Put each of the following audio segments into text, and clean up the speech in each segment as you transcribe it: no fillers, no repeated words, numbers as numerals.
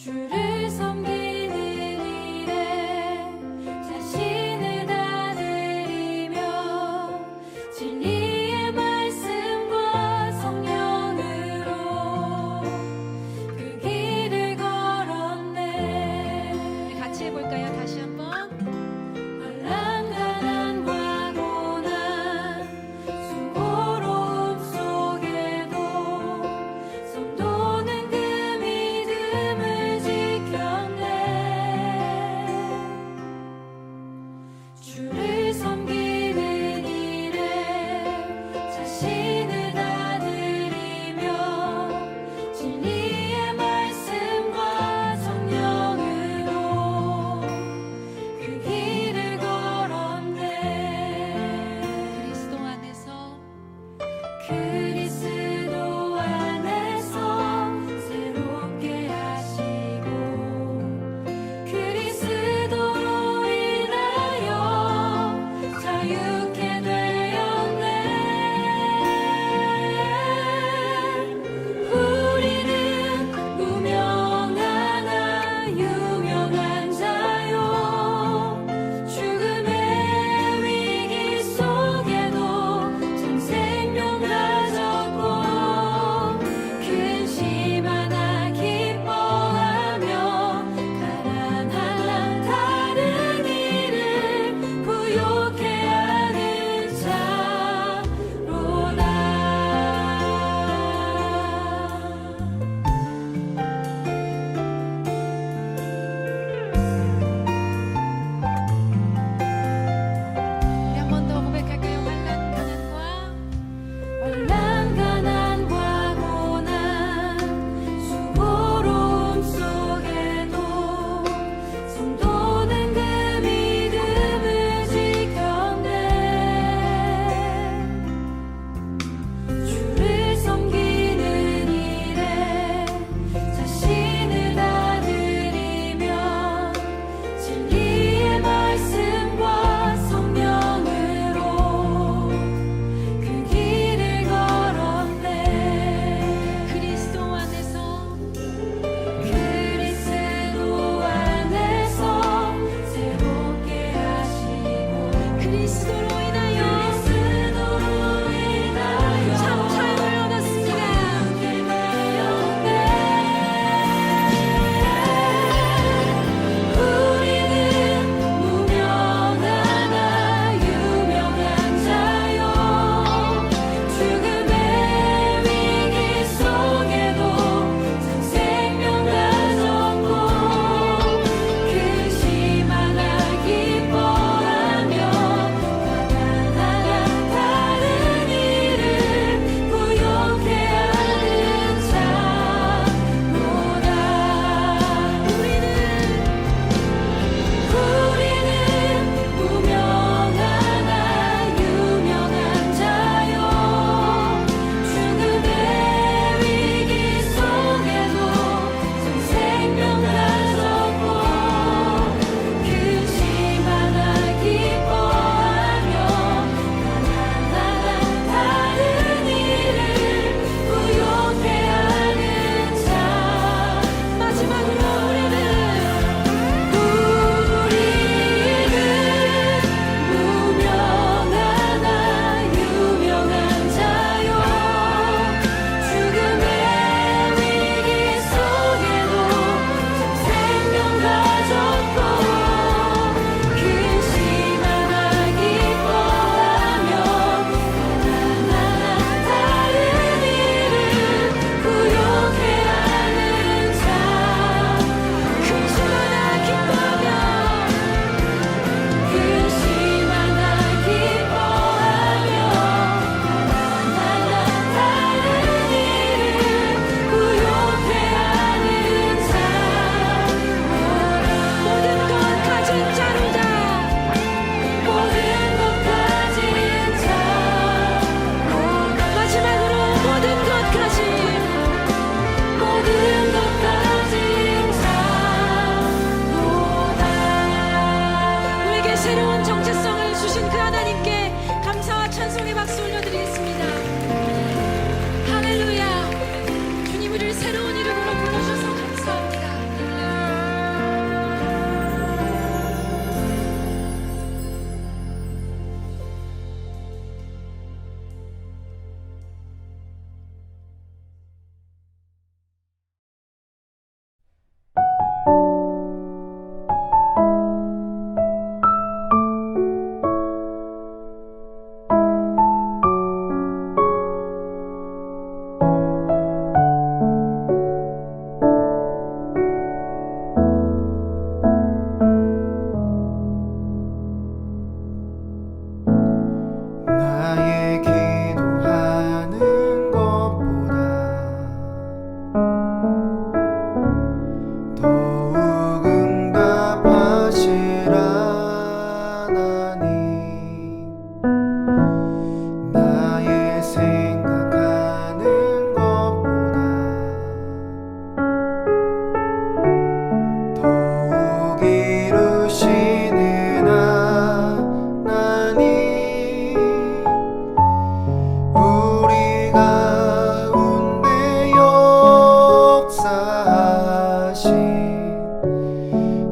주를 섬기는 일에 자신을 다 드리며 진리의 말씀과 성령으로 그 길을 걸었네. 우리 같이 해볼까요? 다시 한번. 환난 가난과 고난 수고로움 속에도 성도는 그 믿음을 지켜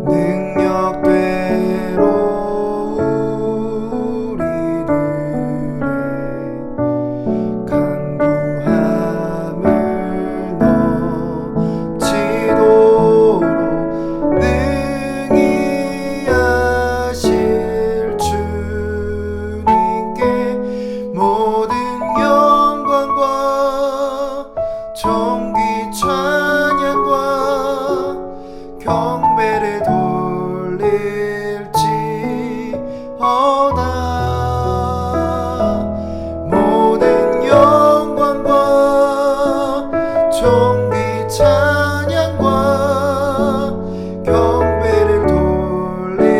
능력대로 우리들의 간구함을 넘치도록 능히 하실 주님께 모든 영광과 존귀 찬양과 경배를 돌릴지어다. 모든 영광과 존귀 찬양과 경배를 돌릴지어다.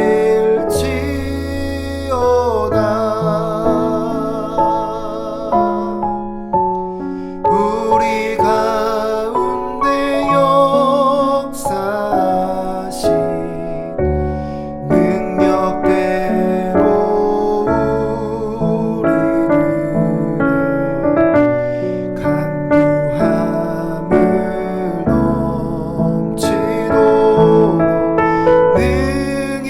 우리 가운데 역사하신 능력대로 우리들의 간구함을 넘치도록 능히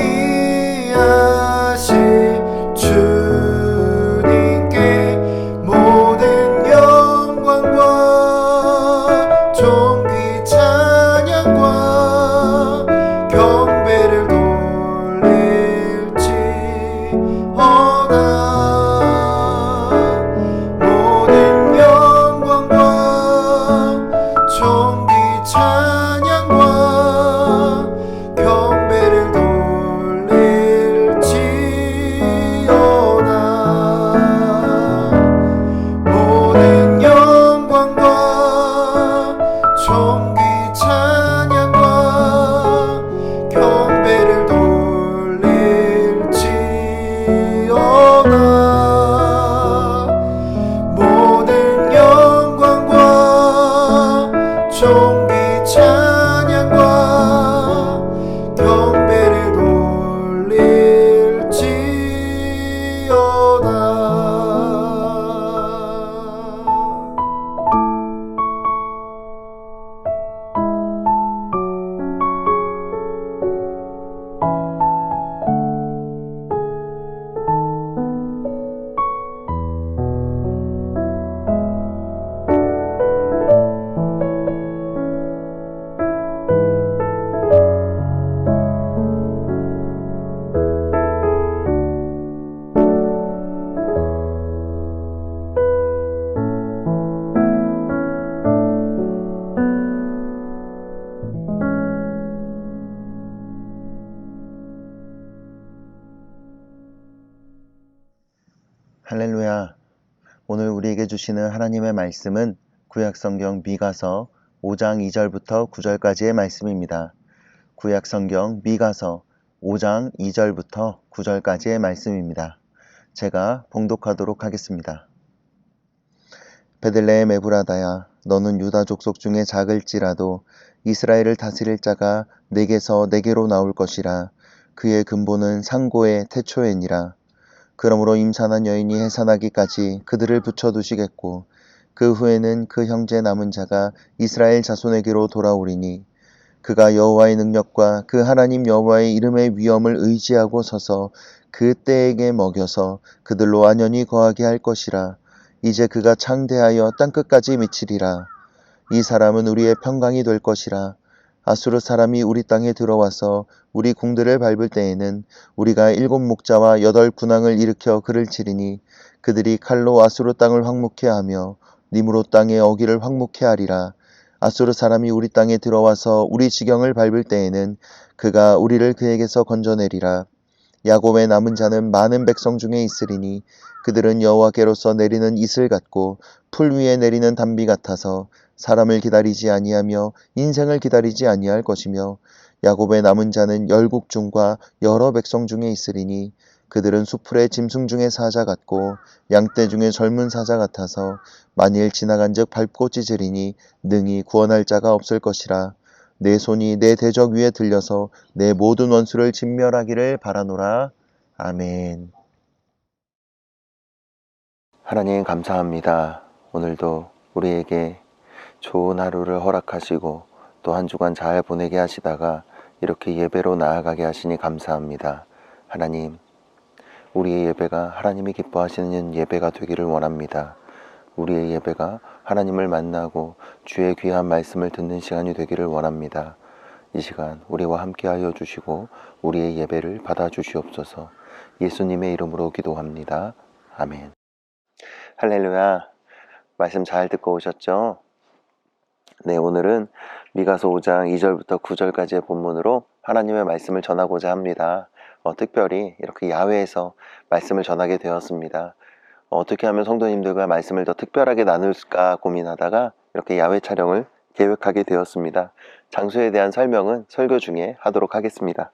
하실 주님께 모든 영광과 존귀 찬양과 경배를 돌릴지어다. 모든 영광과 존귀 찬양과 경배를 돌릴지어다. 모든 영광과 존귀 찬양과 경배를 돌릴지어다. 모든 영광과 존귀 찬양과 경배를 돌릴지어다. 할렐루야. 오늘 우리에게 주시는 하나님의 말씀은 구약성경 미가서 5장 2절부터 9절까지의 말씀입니다. 구약성경 미가서 5장 2절부터 9절까지의 말씀입니다. 제가 봉독하도록 하겠습니다. 베들레헴 에브라다야, 너는 유다 족속 중에 작을지라도 이스라엘을 다스릴 자가 내게서 내게로 나올 것이라. 그의 근본은 상고의 태초에니라. 그러므로 임산한 여인이 해산하기까지 그들을 붙여두시겠고 그 후에는 그 형제 남은 자가 이스라엘 자손에게로 돌아오리니 그가 여호와의 능력과 그 하나님 여호와의 이름의 위엄을 의지하고 서서 그 때에게 먹여서 그들로 완연히 거하게 할 것이라. 이제 그가 창대하여 땅끝까지 미치리라. 이 사람은 우리의 평강이 될 것이라. 아수르 사람이 우리 땅에 들어와서 우리 궁들을 밟을 때에는 우리가 7 목자와 8 군왕을 일으켜 그를 치리니 그들이 칼로 아수르 땅을 황무케 하며 니므롯 땅의 어기를 황무케 하리라. 아수르 사람이 우리 땅에 들어와서 우리 지경을 밟을 때에는 그가 우리를 그에게서 건져내리라. 야곱의 남은 자는 많은 백성 중에 있으리니 그들은 여호와께로서 내리는 이슬 같고 풀 위에 내리는 단비 같아서 사람을 기다리지 아니하며 인생을 기다리지 아니할 것이며 야곱의 남은 자는 열국 중과 여러 백성 중에 있으리니 그들은 수풀의 짐승 중에 사자 같고 양떼 중에 젊은 사자 같아서 만일 지나간즉 밟고 찢으리니 능히 구원할 자가 없을 것이라. 내 손이 내 대적 위에 들려서 내 모든 원수를 진멸하기를 바라노라. 아멘. 하나님 감사합니다. 오늘도 우리에게 좋은 하루를 허락하시고 또 한 주간 잘 보내게 하시다가 이렇게 예배로 나아가게 하시니 감사합니다. 하나님, 우리의 예배가 하나님이 기뻐하시는 예배가 되기를 원합니다. 우리의 예배가 하나님을 만나고 주의 귀한 말씀을 듣는 시간이 되기를 원합니다. 이 시간 우리와 함께하여 주시고 우리의 예배를 받아주시옵소서. 예수님의 이름으로 기도합니다. 아멘. 할렐루야. 말씀 잘 듣고 오셨죠? 네, 오늘은 미가서 5장 2절부터 9절까지의 본문으로 하나님의 말씀을 전하고자 합니다. 특별히 이렇게 야외에서 말씀을 전하게 되었습니다. 어떻게 하면 성도님들과 말씀을 더 특별하게 나눌까 고민하다가 이렇게 야외 촬영을 계획하게 되었습니다. 장소에 대한 설명은 설교 중에 하도록 하겠습니다.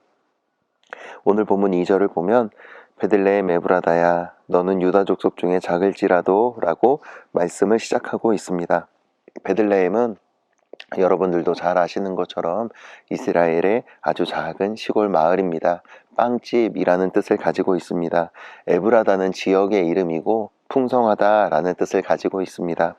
오늘 본문 2절을 보면 베들레헴 에브라다야 너는 유다 족속 중에 작을지라도 라고 말씀을 시작하고 있습니다. 베들레헴은 여러분들도 잘 아시는 것처럼 이스라엘의 아주 작은 시골 마을입니다. 빵집이라는 뜻을 가지고 있습니다. 에브라다는 지역의 이름이고 풍성하다라는 뜻을 가지고 있습니다.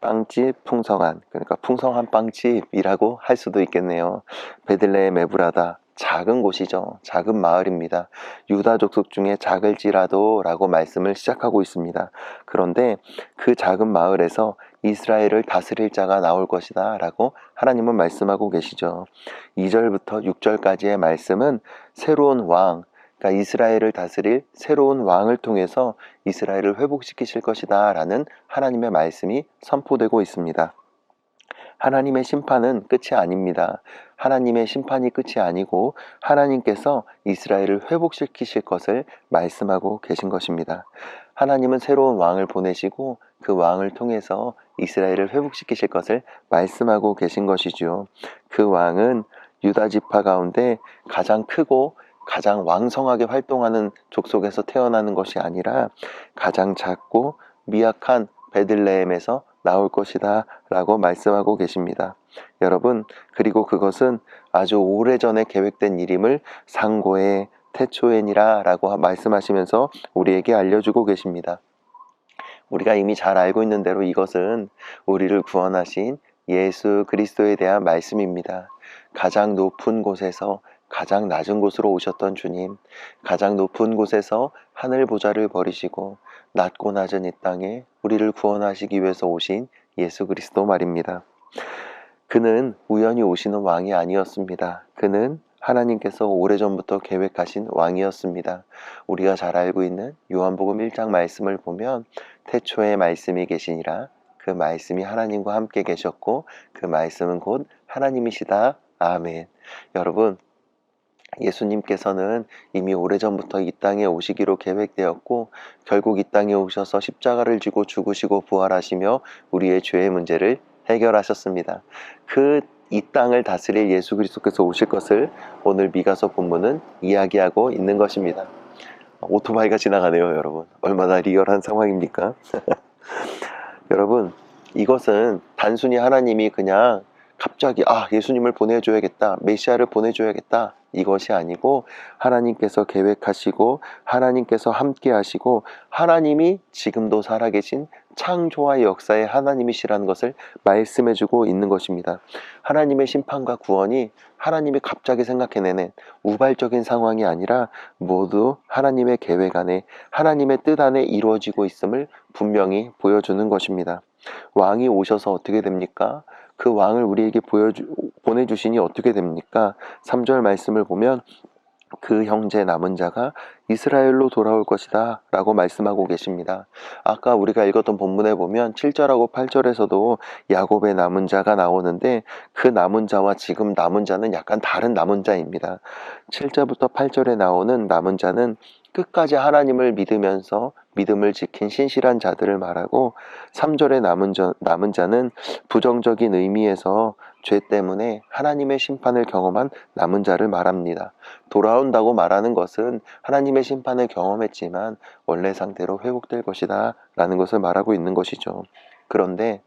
빵집, 풍성한, 그러니까 풍성한 빵집이라고 할 수도 있겠네요. 베들레헴 에브라다, 작은 곳이죠. 작은 마을입니다. 유다 족속 중에 작을지라도 라고 말씀을 시작하고 있습니다. 그런데 그 작은 마을에서 이스라엘을 다스릴 자가 나올 것이다 라고 하나님은 말씀하고 계시죠. 2절부터 6절까지의 말씀은 새로운 왕, 그러니까 이스라엘을 다스릴 새로운 왕을 통해서 이스라엘을 회복시키실 것이다 라는 하나님의 말씀이 선포되고 있습니다. 하나님의 심판은 끝이 아닙니다. 하나님의 심판이 끝이 아니고 하나님께서 이스라엘을 회복시키실 것을 말씀하고 계신 것입니다. 하나님은 새로운 왕을 보내시고 그 왕을 통해서 이스라엘을 회복시키실 것을 말씀하고 계신 것이죠. 그 왕은 유다 지파 가운데 가장 크고 가장 왕성하게 활동하는 족속에서 태어나는 것이 아니라 가장 작고 미약한 베들레헴에서 나올 것이다 라고 말씀하고 계십니다. 여러분, 그리고 그것은 아주 오래전에 계획된 일임을 상고의 태초엔이라 라고 말씀하시면서 우리에게 알려주고 계십니다. 우리가 이미 잘 알고 있는 대로 이것은 우리를 구원하신 예수 그리스도에 대한 말씀입니다. 가장 높은 곳에서 가장 낮은 곳으로 오셨던 주님, 가장 높은 곳에서 하늘 보좌를 버리시고 낮고 낮은 이 땅에 우리를 구원하시기 위해서 오신 예수 그리스도 말입니다. 그는 우연히 오시는 왕이 아니었습니다. 그는 하나님께서 오래전부터 계획하신 왕이었습니다. 우리가 잘 알고 있는 요한복음 1장 말씀을 보면 태초에 말씀이 계시니라 그 말씀이 하나님과 함께 계셨고 그 말씀은 곧 하나님이시다. 아멘. 여러분, 예수님께서는 이미 오래전부터 이 땅에 오시기로 계획되었고 결국 이 땅에 오셔서 십자가를 지고 죽으시고 부활하시며 우리의 죄의 문제를 해결하셨습니다. 이 땅을 다스릴 예수 그리스도께서 오실 것을 오늘 미가서 본문은 이야기하고 있는 것입니다. 오토바이가 지나가네요, 여러분. 얼마나 리얼한 상황입니까? 여러분, 이것은 단순히 하나님이 그냥 갑자기 예수님을 보내줘야겠다, 메시아를 보내줘야겠다 이것이 아니고 하나님께서 계획하시고 하나님께서 함께 하시고 하나님이 지금도 살아계신 창조와 역사의 하나님이시라는 것을 말씀해주고 있는 것입니다. 하나님의 심판과 구원이 하나님이 갑자기 생각해내는 우발적인 상황이 아니라 모두 하나님의 계획 안에 하나님의 뜻 안에 이루어지고 있음을 분명히 보여주는 것입니다. 왕이 오셔서 어떻게 됩니까? 그 왕을 우리에게 보내주시니 어떻게 됩니까? 3절 말씀을 보면 그 형제 남은 자가 이스라엘로 돌아올 것이다 라고 말씀하고 계십니다. 아까 우리가 읽었던 본문에 보면 7절하고 8절에서도 야곱의 남은 자가 나오는데 그 남은 자와 지금 남은 자는 약간 다른 남은 자입니다. 7절부터 8절에 나오는 남은 자는 끝까지 하나님을 믿으면서 믿음을 지킨 신실한 자들을 말하고 3절의 남은 자는 부정적인 의미에서 죄 때문에 하나님의 심판을 경험한 남은 자를 말합니다. 돌아온다고 말하는 것은 하나님의 심판을 경험했지만 원래 상태로 회복될 것이다 라는 것을 말하고 있는 것이죠. 그런데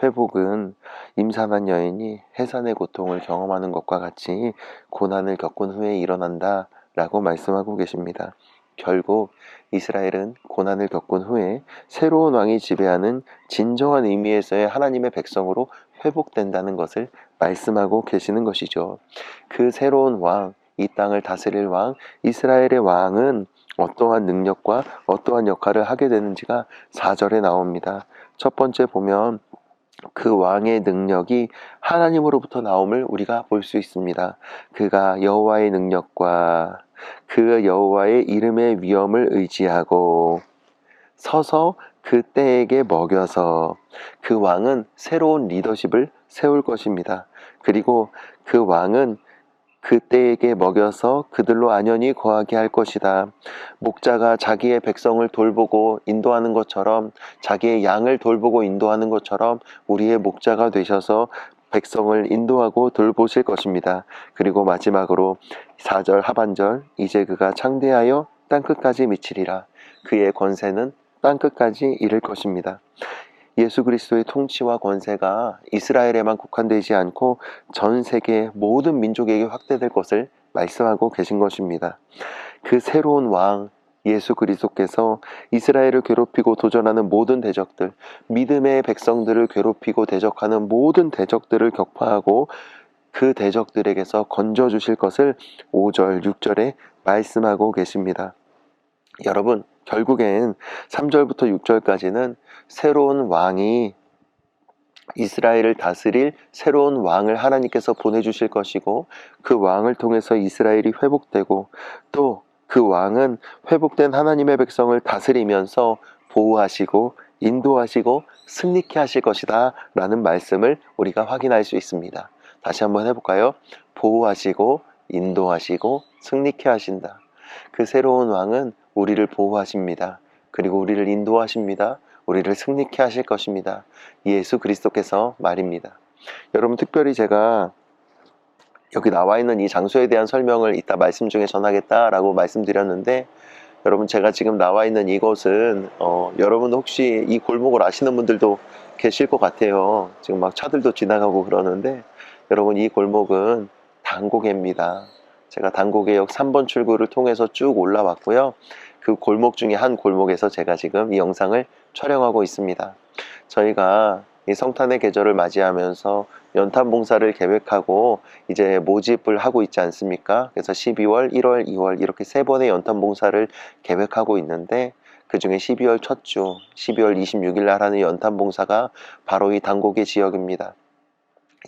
회복은 임산한 여인이 해산의 고통을 경험하는 것과 같이 고난을 겪은 후에 일어난다 라고 말씀하고 계십니다. 결국 이스라엘은 고난을 겪은 후에 새로운 왕이 지배하는 진정한 의미에서의 하나님의 백성으로 회복된다는 것을 말씀하고 계시는 것이죠. 그 새로운 왕, 이 땅을 다스릴 왕, 이스라엘의 왕은 어떠한 능력과 어떠한 역할을 하게 되는지가 4절에 나옵니다. 첫 번째 보면 그 왕의 능력이 하나님으로부터 나옴을 우리가 볼 수 있습니다. 그가 여호와의 능력과 그 여호와의 이름의 위엄을 의지하고 서서 그 때에게 먹여서 그 왕은 새로운 리더십을 세울 것입니다. 그리고 그 왕은 그 때에게 먹여서 그들로 안연히 거하게 할 것이다. 목자가 자기의 백성을 돌보고 인도하는 것처럼, 자기의 양을 돌보고 인도하는 것처럼 우리의 목자가 되셔서 백성을 인도하고 돌보실 것입니다. 그리고 마지막으로 4절 하반절, 이제 그가 창대하여 땅끝까지 미치리라. 그의 권세는 땅끝까지 이를 것입니다. 예수 그리스도의 통치와 권세가 이스라엘에만 국한되지 않고 전 세계 모든 민족에게 확대될 것을 말씀하고 계신 것입니다. 그 새로운 왕 예수 그리스도께서 이스라엘을 괴롭히고 도전하는 모든 대적들, 믿음의 백성들을 괴롭히고 대적하는 모든 대적들을 격파하고 그 대적들에게서 건져주실 것을 5절, 6절에 말씀하고 계십니다. 여러분, 결국엔 3절부터 6절까지는 새로운 왕이 이스라엘을 다스릴 새로운 왕을 하나님께서 보내주실 것이고 그 왕을 통해서 이스라엘이 회복되고 또 그 왕은 회복된 하나님의 백성을 다스리면서 보호하시고 인도하시고 승리케 하실 것이다 라는 말씀을 우리가 확인할 수 있습니다. 다시 한번 해볼까요? 보호하시고 인도하시고 승리케 하신다. 그 새로운 왕은 우리를 보호하십니다. 그리고 우리를 인도하십니다. 우리를 승리케 하실 것입니다. 예수 그리스도께서 말입니다. 여러분, 특별히 제가 여기 나와 있는 이 장소에 대한 설명을 이따 말씀 중에 전하겠다라고 말씀드렸는데, 여러분, 제가 지금 나와 있는 이곳은 여러분 혹시 이 골목을 아시는 분들도 계실 것 같아요. 지금 막 차들도 지나가고 그러는데, 여러분, 이 골목은 단고개입니다. 제가 단고개역 3번 출구를 통해서 쭉 올라왔고요. 그 골목 중에 한 골목에서 제가 지금 이 영상을 촬영하고 있습니다. 저희가 이 성탄의 계절을 맞이하면서 연탄 봉사를 계획하고 이제 모집을 하고 있지 않습니까? 그래서 12월, 1월, 2월 이렇게 3번의 연탄 봉사를 계획하고 있는데, 그 중에 12월 첫 주, 12월 26일 날 하는 연탄 봉사가 바로 이 단고개 지역입니다.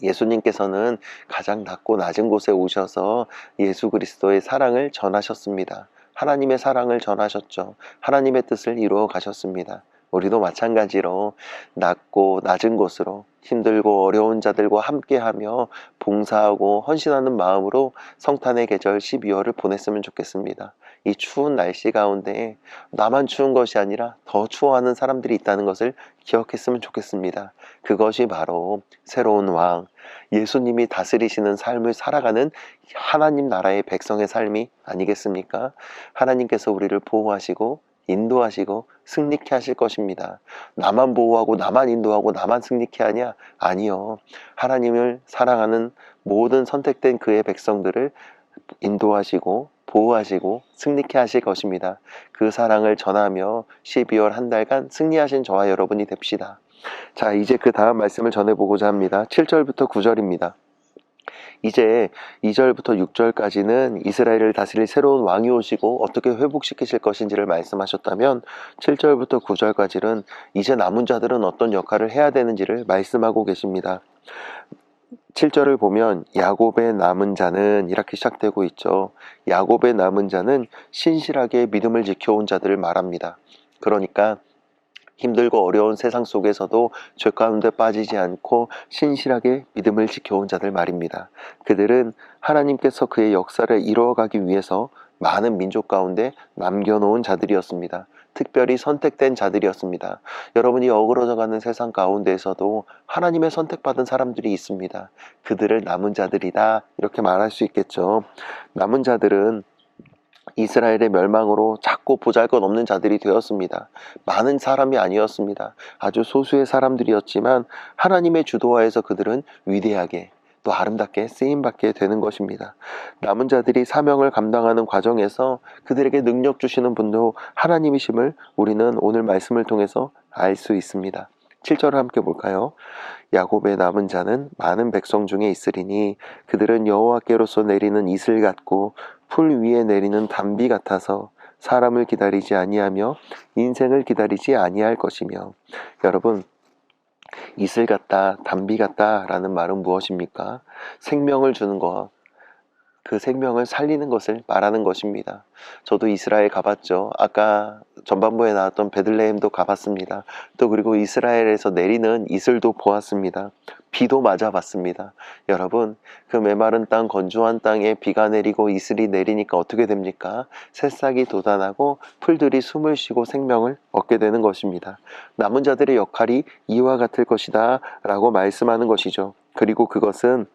예수님께서는 가장 낮고 낮은 곳에 오셔서 예수 그리스도의 사랑을 전하셨습니다. 하나님의 사랑을 전하셨죠. 하나님의 뜻을 이루어 가셨습니다. 우리도 마찬가지로 낮고 낮은 곳으로 힘들고 어려운 자들과 함께하며 봉사하고 헌신하는 마음으로 성탄의 계절 12월을 보냈으면 좋겠습니다. 이 추운 날씨 가운데 나만 추운 것이 아니라 더 추워하는 사람들이 있다는 것을 기억했으면 좋겠습니다. 그것이 바로 새로운 왕, 예수님이 다스리시는 삶을 살아가는 하나님 나라의 백성의 삶이 아니겠습니까? 하나님께서 우리를 보호하시고 인도하시고 승리케 하실 것입니다. 나만 보호하고 나만 인도하고 나만 승리케 하냐? 아니요. 하나님을 사랑하는 모든 선택된 그의 백성들을 인도하시고 보호하시고 승리케 하실 것입니다. 그 사랑을 전하며 12월 한 달간 승리하신 저와 여러분이 됩시다. 자, 이제 그 다음 말씀을 전해보고자 합니다. 7절부터 9절입니다. 이제 2절부터 6절까지는 이스라엘을 다스릴 새로운 왕이 오시고 어떻게 회복시키실 것인지를 말씀하셨다면 7절부터 9절까지는 이제 남은 자들은 어떤 역할을 해야 되는지를 말씀하고 계십니다. 7절을 보면 야곱의 남은 자는 이렇게 시작되고 있죠. 야곱의 남은 자는 신실하게 믿음을 지켜온 자들을 말합니다. 그러니까 힘들고 어려운 세상 속에서도 죄 가운데 빠지지 않고 신실하게 믿음을 지켜온 자들 말입니다. 그들은 하나님께서 그의 역사를 이루어가기 위해서 많은 민족 가운데 남겨놓은 자들이었습니다. 특별히 선택된 자들이었습니다. 여러분이 어그러져가는 세상 가운데에서도 하나님의 선택받은 사람들이 있습니다. 그들을 남은 자들이다 이렇게 말할 수 있겠죠. 남은 자들은 이스라엘의 멸망으로 작고 보잘것없는 자들이 되었습니다. 많은 사람이 아니었습니다. 아주 소수의 사람들이었지만 하나님의 주도하에서 그들은 위대하게 또 아름답게 쓰임받게 되는 것입니다. 남은 자들이 사명을 감당하는 과정에서 그들에게 능력 주시는 분도 하나님이심을 우리는 오늘 말씀을 통해서 알 수 있습니다. 7절을 함께 볼까요? 야곱의 남은 자는 많은 백성 중에 있으리니 그들은 여호와께로서 내리는 이슬 같고 풀 위에 내리는 단비 같아서 사람을 기다리지 아니하며 인생을 기다리지 아니할 것이며. 여러분, 이슬 같다, 단비 같다 라는 말은 무엇입니까? 생명을 주는 것, 그 생명을 살리는 것을 말하는 것입니다. 저도 이스라엘 가봤죠. 아까 전반부에 나왔던 베들레헴도 가봤습니다. 또 그리고 이스라엘에서 내리는 이슬도 보았습니다. 비도 맞아봤습니다. 여러분, 그 메마른 땅, 건조한 땅에 비가 내리고 이슬이 내리니까 어떻게 됩니까? 새싹이 돋아나고 풀들이 숨을 쉬고 생명을 얻게 되는 것입니다. 남은 자들의 역할이 이와 같을 것이다 라고 말씀하는 것이죠. 그리고 그것은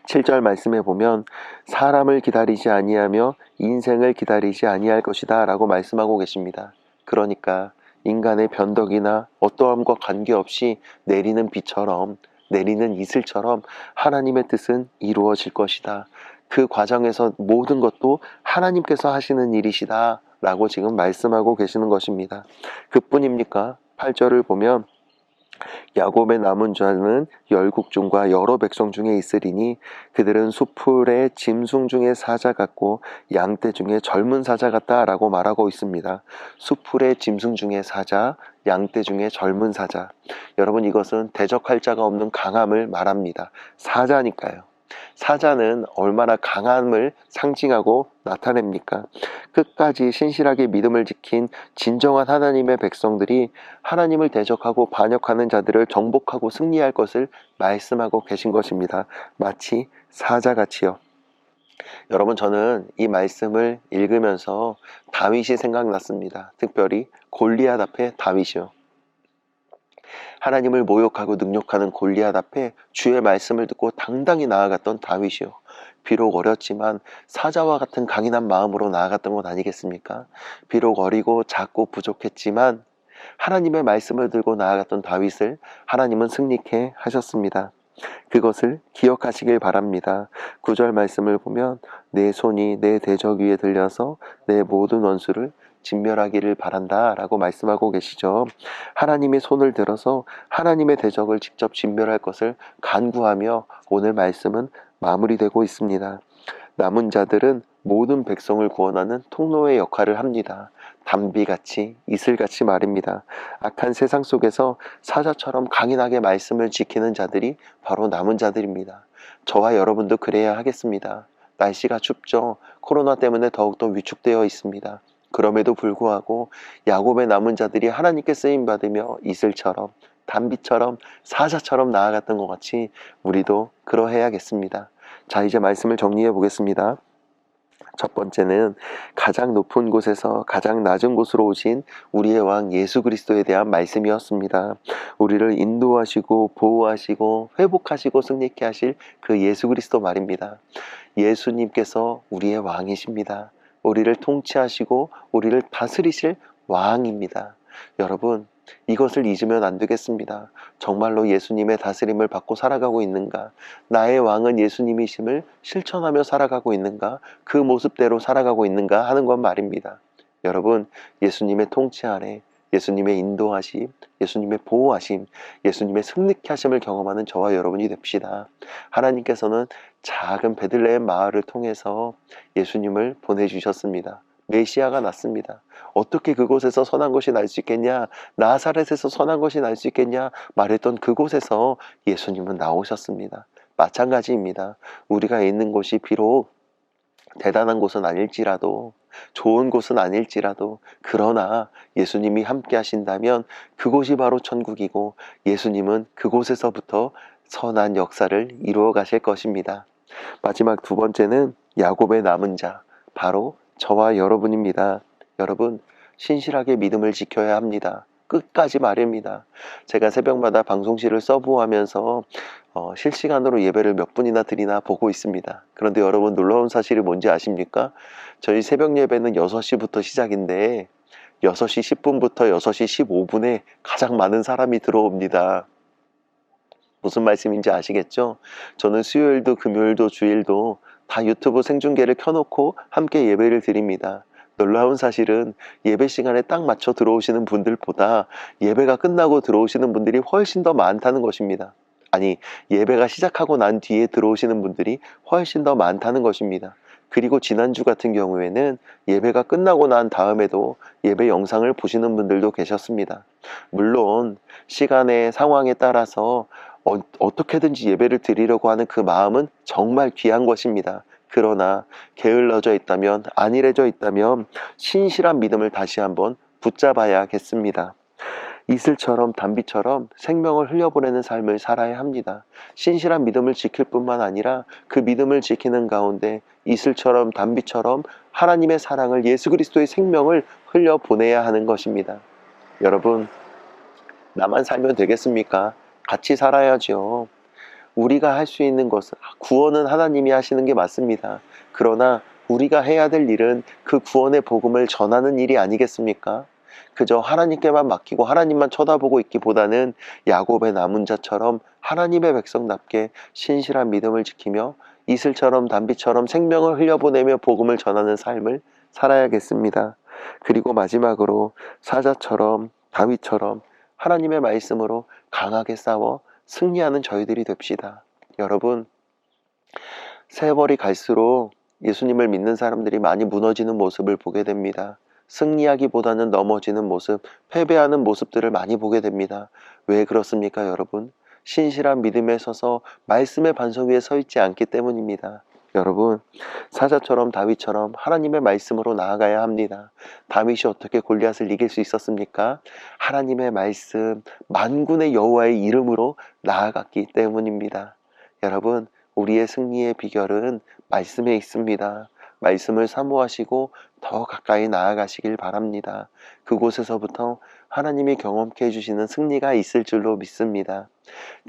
7절 말씀에 보면 사람을 기다리지 아니하며 인생을 기다리지 아니할 것이다 라고 말씀하고 계십니다. 그러니까 인간의 변덕이나 어떠함과 관계없이 내리는 비처럼, 내리는 이슬처럼 하나님의 뜻은 이루어질 것이다. 그 과정에서 모든 것도 하나님께서 하시는 일이시다 라고 지금 말씀하고 계시는 것입니다. 그뿐입니까? 8절을 보면 야곱의 남은 자는 열국 중과 여러 백성 중에 있으리니 그들은 수풀의 짐승 중에 사자 같고 양떼 중에 젊은 사자 같다 라고 말하고 있습니다. 수풀의 짐승 중에 사자, 양떼 중에 젊은 사자. 여러분, 이것은 대적할 자가 없는 강함을 말합니다. 사자니까요. 사자는 얼마나 강함을 상징하고 나타냅니까? 끝까지 신실하게 믿음을 지킨 진정한 하나님의 백성들이 하나님을 대적하고 반역하는 자들을 정복하고 승리할 것을 말씀하고 계신 것입니다. 마치 사자같이요. 여러분, 저는 이 말씀을 읽으면서 다윗이 생각났습니다. 특별히 골리앗 앞에 다윗이요. 하나님을 모욕하고 능욕하는 골리앗 앞에 주의 말씀을 듣고 당당히 나아갔던 다윗이요. 비록 어렸지만 사자와 같은 강인한 마음으로 나아갔던 것 아니겠습니까? 비록 어리고 작고 부족했지만 하나님의 말씀을 들고 나아갔던 다윗을 하나님은 승리케 하셨습니다. 그것을 기억하시길 바랍니다. 9절 말씀을 보면 내 손이 내 대적 위에 들려서 내 모든 원수를 진멸하기를 바란다 라고 말씀하고 계시죠. 하나님의 손을 들어서 하나님의 대적을 직접 진멸할 것을 간구하며 오늘 말씀은 마무리되고 있습니다. 남은 자들은 모든 백성을 구원하는 통로의 역할을 합니다. 단비같이, 이슬같이 말입니다. 악한 세상 속에서 사자처럼 강인하게 말씀을 지키는 자들이 바로 남은 자들입니다. 저와 여러분도 그래야 하겠습니다. 날씨가 춥죠. 코로나 때문에 더욱더 위축되어 있습니다. 그럼에도 불구하고 야곱의 남은 자들이 하나님께 쓰임받으며 이슬처럼, 단비처럼, 사자처럼 나아갔던 것 같이 우리도 그러해야겠습니다. 자, 이제 말씀을 정리해 보겠습니다. 첫 번째는 가장 높은 곳에서 가장 낮은 곳으로 오신 우리의 왕 예수 그리스도에 대한 말씀이었습니다. 우리를 인도하시고 보호하시고 회복하시고 승리케 하실 그 예수 그리스도 말입니다. 예수님께서 우리의 왕이십니다. 우리를 통치하시고 우리를 다스리실 왕입니다. 여러분, 이것을 잊으면 안 되겠습니다. 정말로 예수님의 다스림을 받고 살아가고 있는가? 나의 왕은 예수님이심을 실천하며 살아가고 있는가? 그 모습대로 살아가고 있는가 하는 건 말입니다. 여러분, 예수님의 통치 아래, 예수님의 인도하심, 예수님의 보호하심, 예수님의 승리케 하심을 경험하는 저와 여러분이 됩시다. 하나님께서는 작은 베들레헴 마을을 통해서 예수님을 보내주셨습니다. 메시아가 났습니다. 어떻게 그곳에서 선한 것이 날 수 있겠냐? 나사렛에서 선한 것이 날 수 있겠냐? 말했던 그곳에서 예수님은 나오셨습니다. 마찬가지입니다. 우리가 있는 곳이 비록 대단한 곳은 아닐지라도, 좋은 곳은 아닐지라도, 그러나 예수님이 함께 하신다면 그곳이 바로 천국이고 예수님은 그곳에서부터 선한 역사를 이루어 가실 것입니다. 마지막 두 번째는 야곱의 남은 자, 바로 저와 여러분입니다. 여러분, 신실하게 믿음을 지켜야 합니다. 끝까지 말입니다. 제가 새벽마다 방송실을 서브하면서 실시간으로 예배를 몇 분이나 드리나 보고 있습니다. 그런데 여러분, 놀라운 사실이 뭔지 아십니까? 저희 새벽 예배는 6시부터 시작인데 6시 10분부터 6시 15분에 가장 많은 사람이 들어옵니다. 무슨 말씀인지 아시겠죠? 저는 수요일도 금요일도 주일도 다 유튜브 생중계를 켜놓고 함께 예배를 드립니다. 놀라운 사실은 예배 시간에 딱 맞춰 들어오시는 분들보다 예배가 끝나고 들어오시는 분들이 훨씬 더 많다는 것입니다. 아니, 예배가 시작하고 난 뒤에 들어오시는 분들이 훨씬 더 많다는 것입니다. 그리고 지난주 같은 경우에는 예배가 끝나고 난 다음에도 예배 영상을 보시는 분들도 계셨습니다. 물론 시간의 상황에 따라서 어떻게든지 예배를 드리려고 하는 그 마음은 정말 귀한 것입니다. 그러나 게을러져 있다면, 안일해져 있다면 신실한 믿음을 다시 한번 붙잡아야겠습니다. 이슬처럼 단비처럼 생명을 흘려보내는 삶을 살아야 합니다. 신실한 믿음을 지킬 뿐만 아니라 그 믿음을 지키는 가운데 이슬처럼 단비처럼 하나님의 사랑을, 예수 그리스도의 생명을 흘려보내야 하는 것입니다. 여러분, 나만 살면 되겠습니까? 같이 살아야죠. 우리가 할 수 있는 것은, 구원은 하나님이 하시는 게 맞습니다. 그러나 우리가 해야 될 일은 그 구원의 복음을 전하는 일이 아니겠습니까? 그저 하나님께만 맡기고 하나님만 쳐다보고 있기보다는 야곱의 남은 자처럼 하나님의 백성답게 신실한 믿음을 지키며 이슬처럼 단비처럼 생명을 흘려보내며 복음을 전하는 삶을 살아야겠습니다. 그리고 마지막으로 사자처럼 다윗처럼 하나님의 말씀으로 강하게 싸워 승리하는 저희들이 됩시다. 여러분, 세월이 갈수록 예수님을 믿는 사람들이 많이 무너지는 모습을 보게 됩니다. 승리하기보다는 넘어지는 모습, 패배하는 모습들을 많이 보게 됩니다. 왜 그렇습니까, 여러분? 신실한 믿음에 서서 말씀의 반석 위에 서 있지 않기 때문입니다. 여러분, 사자처럼 다윗처럼 하나님의 말씀으로 나아가야 합니다. 다윗이 어떻게 골리앗을 이길 수 있었습니까? 하나님의 말씀, 만군의 여호와의 이름으로 나아갔기 때문입니다. 여러분, 우리의 승리의 비결은 말씀에 있습니다. 말씀을 사모하시고 더 가까이 나아가시길 바랍니다. 그곳에서부터 하나님이 경험케 해주시는 승리가 있을 줄로 믿습니다.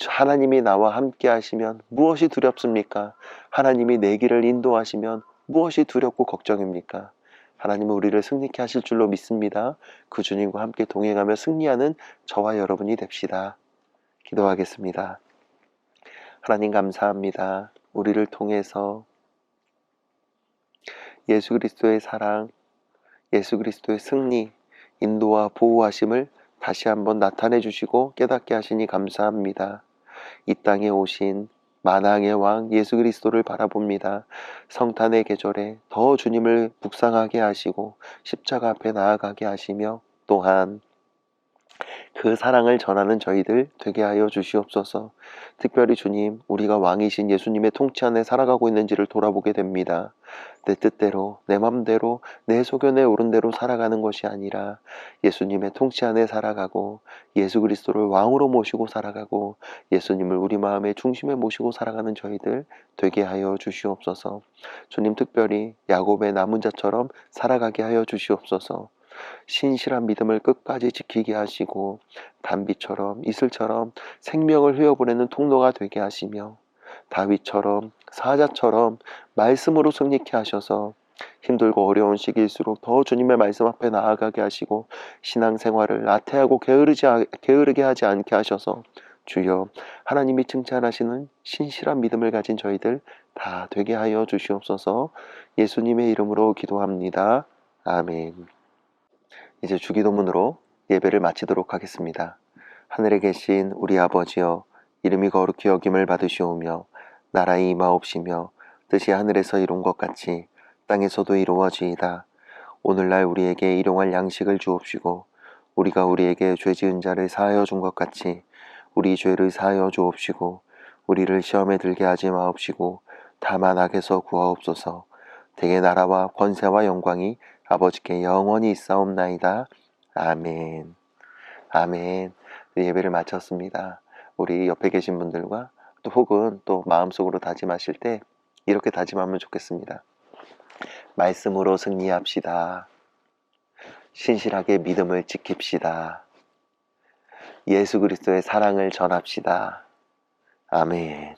하나님이 나와 함께 하시면 무엇이 두렵습니까? 하나님이 내 길을 인도하시면 무엇이 두렵고 걱정입니까? 하나님은 우리를 승리케 하실 줄로 믿습니다. 그 주님과 함께 동행하며 승리하는 저와 여러분이 됩시다. 기도하겠습니다. 하나님 감사합니다. 우리를 통해서 예수 그리스도의 사랑, 예수 그리스도의 승리, 인도와 보호하심을 다시 한번 나타내 주시고 깨닫게 하시니 감사합니다. 이 땅에 오신 만왕의 왕 예수 그리스도를 바라봅니다. 성탄의 계절에 더 주님을 묵상하게 하시고 십자가 앞에 나아가게 하시며 또한 그 사랑을 전하는 저희들 되게 하여 주시옵소서. 특별히 주님, 우리가 왕이신 예수님의 통치 안에 살아가고 있는지를 돌아보게 됩니다. 내 뜻대로, 내 맘대로, 내 소견에 오른 대로 살아가는 것이 아니라 예수님의 통치 안에 살아가고 예수 그리스도를 왕으로 모시고 살아가고 예수님을 우리 마음의 중심에 모시고 살아가는 저희들 되게 하여 주시옵소서. 주님, 특별히 야곱의 남은 자처럼 살아가게 하여 주시옵소서. 신실한 믿음을 끝까지 지키게 하시고 단비처럼 이슬처럼 생명을 흘려보내는 통로가 되게 하시며 다윗처럼 사자처럼 말씀으로 승리케 하셔서 힘들고 어려운 시기일수록 더 주님의 말씀 앞에 나아가게 하시고 신앙생활을 나태하고 게으르게 하지 않게 하셔서 주여 하나님이 칭찬하시는 신실한 믿음을 가진 저희들 다 되게 하여 주시옵소서. 예수님의 이름으로 기도합니다. 아멘. 이제 주기도문으로 예배를 마치도록 하겠습니다. 하늘에 계신 우리 아버지여, 이름이 거룩히 여김을 받으시오며 나라의 임하옵시며 뜻이 하늘에서 이룬 것 같이 땅에서도 이루어지이다. 오늘날 우리에게 일용할 양식을 주옵시고 우리가 우리에게 죄 지은 자를 사하여 준 것 같이 우리 죄를 사하여 주옵시고 우리를 시험에 들게 하지 마옵시고 다만 악에서 구하옵소서. 대개 나라와 권세와 영광이 아버지께 영원히 있사옵나이다. 아멘. 아멘. 예배를 마쳤습니다. 우리 옆에 계신 분들과 또 혹은 또 마음속으로 다짐하실 때 이렇게 다짐하면 좋겠습니다. 말씀으로 승리합시다. 신실하게 믿음을 지킵시다. 예수 그리스도의 사랑을 전합시다. 아멘.